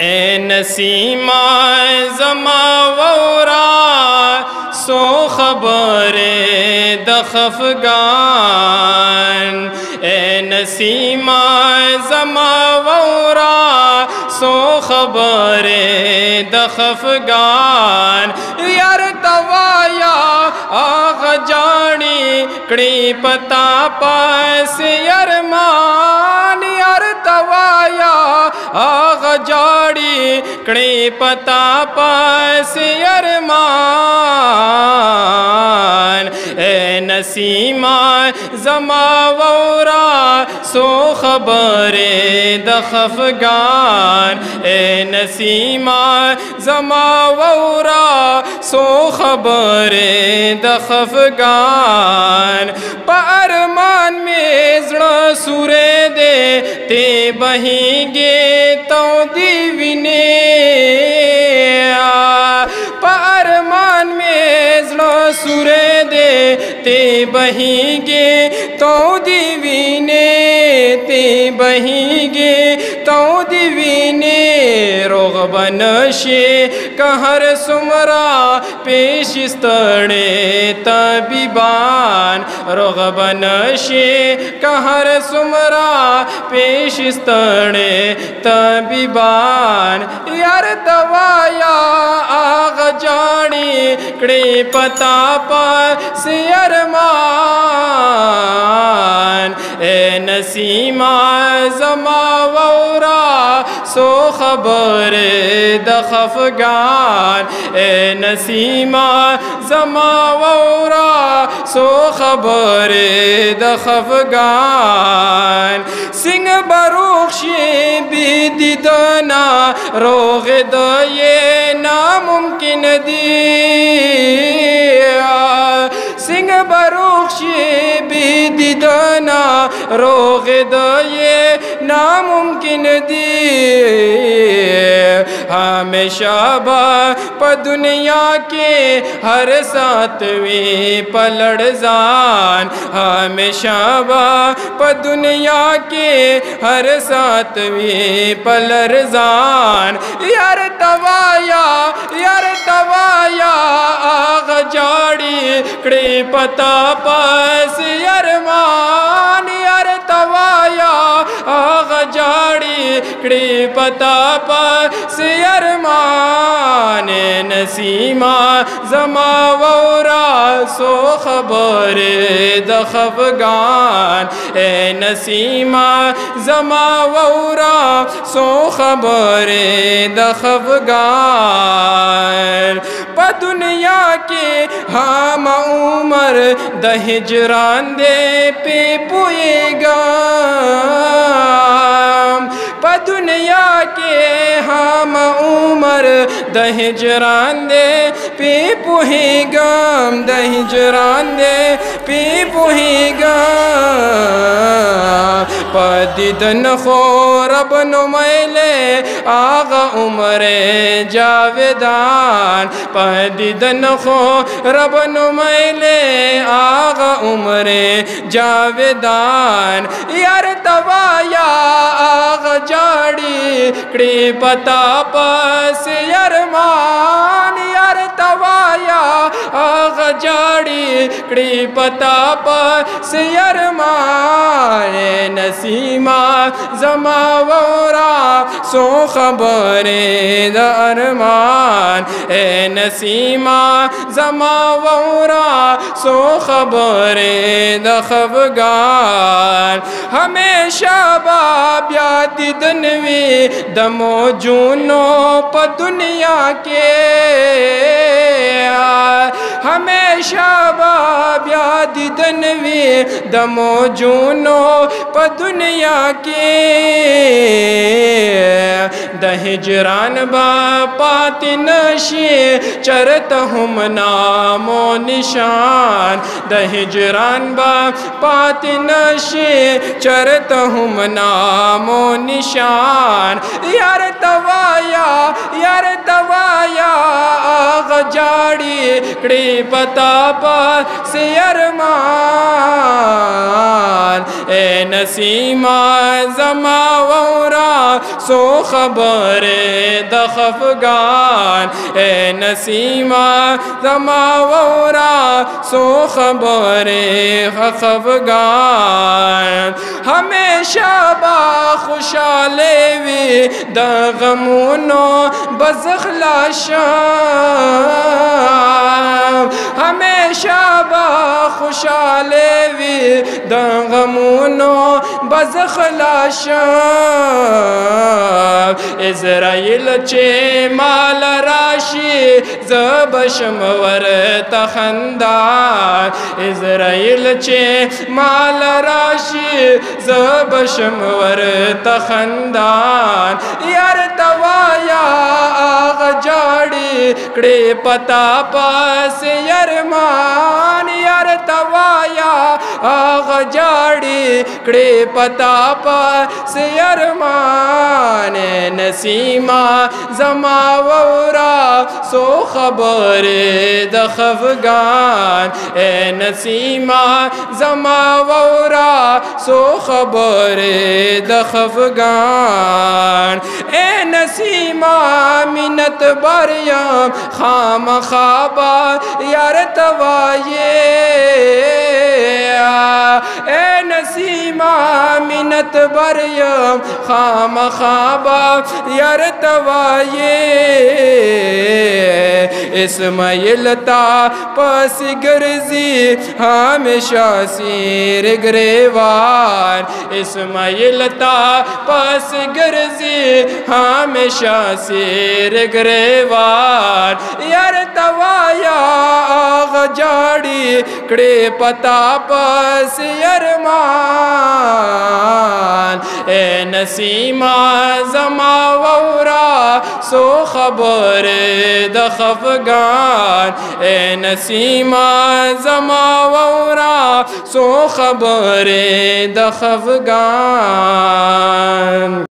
ए नसीमा ज़मा वौरा सो खबरे दखफगान। ए नसीमा ज़मा वौरा सो खबरे दखफगान। यार तवाया आग जानी कड़ी पता पास यरमान। यार तवाया आग जाड़ी कड़ी पता पास यरमान। ए नसीमा ज़मा वौरा सो खबरे दखफगान। ए नसीमा ज़मा वौरा सो खबरे दखफगान। पारमान में जड़ा सुरे दे ते बहेंगे तो दीविने। पारमान में जड़ा सुरे दे ते बहेंगे तो दीविने। ते बहेंगे तो दीविने। रोग बनशे कहर सुमरा पेशिस्तड़े तबीबान। रोग बनशे कहर सुमरा पेशिस्तड़े तबीबान। यार दवाया आग जानी कड़े पता पास यरमान। ए नसीमा ज़मा वौरा सो खबरे दखफगान। ए नसीमा ज़मा वौरा सो खबरे दखफगान। सिंह बरूखशे बिदिदना रोग दये नामुमकिन दिया। सिंह बरूखशे बिदिदना रोग दये नामुमकिन दिए। हमेशा प दुनिया के हर सातवें पलड़जान। हमेशा प दुनिया के हर सातवें पलड़जान। यार तवाया आग जाड़ी कड़े पता पास यरमान। यार तवाया आग जाड़ी कड़े पता पास यरमान। नसीमा ज़मा वौरा सो खबरे दखफगान। ए नसीमा ज़मा वौरा सो खबरे दखफगान। प दुनिया के हम उमर दहिजरान दे पे पुएगा। प दुनिया के हम उमर दहिजरान दे पे पुहेगम। दहिजरान दे पे पुहेगम। पदिदन खो रब नुमैले आगा उमरे जावेदान। पदिदन खो रब नुमैले आगा उमरे जावेदान। यार तवाया आग जाड़ी कड़ी पता पास यरमान। यार तवाया आग जाड़ी कड़ी पता पास यरमान। नसीमा ज़मा वौरा सो खबरे दरमान। ए नसीमा ज़मा वौरा सो खबरे दखफगान। हमेशा बाब याद दनवी दमो जूनो प दुनिया के। हमेशा बाब याद दनवी दमो जूनो प दुनिया के। दहिजरान बा पाति नशे चरत हम नामो निशान। दहिजरान बा पाति नशे चरत हम नामो निशान। यार तवाया आग जाड़ी कड़ी पता पर से अरमान ए नसीमा जमा वौरा सो खबर दखफगान ए नसीमा जमा वौरा सो खबर खफगान हमेशा बा खुशाले वी द गमुनो बज़खलाशा हमेशा बा खुशाले वी द गमुनो बज़खलाशा इज़राइल चे माल राशि ज़बशम वर तखंदान इज़राइल चे माल राशि ज़बशम वर तखंदान यार तवाया आग जाड़ी कड़े पता पास यरमान यार तवाया आग जाड़ी कड़े पता पास यरमान नसीमा जमा वौरा सो खबर दखफगान ए नसीमा जमा वौरा सो खबर दखफगान ए नसीमा मिनत बरियम खाम खाबा यार तवाये ए नसीमा मिनत बरियम खाम खाबा यार तवाये इस्माइल ता पास गर्जी हमेशा सिर ग्रेवान इस्माइल ता पास गर्जी हमेशा सिर ग्रेवान यार तवाया आग जाड़ी कड़े पता पास यरमान ए नसीमा जमा वौरा सो खबर दखफगान ए नसीमा जमा वौरा सो खबर दखफगान।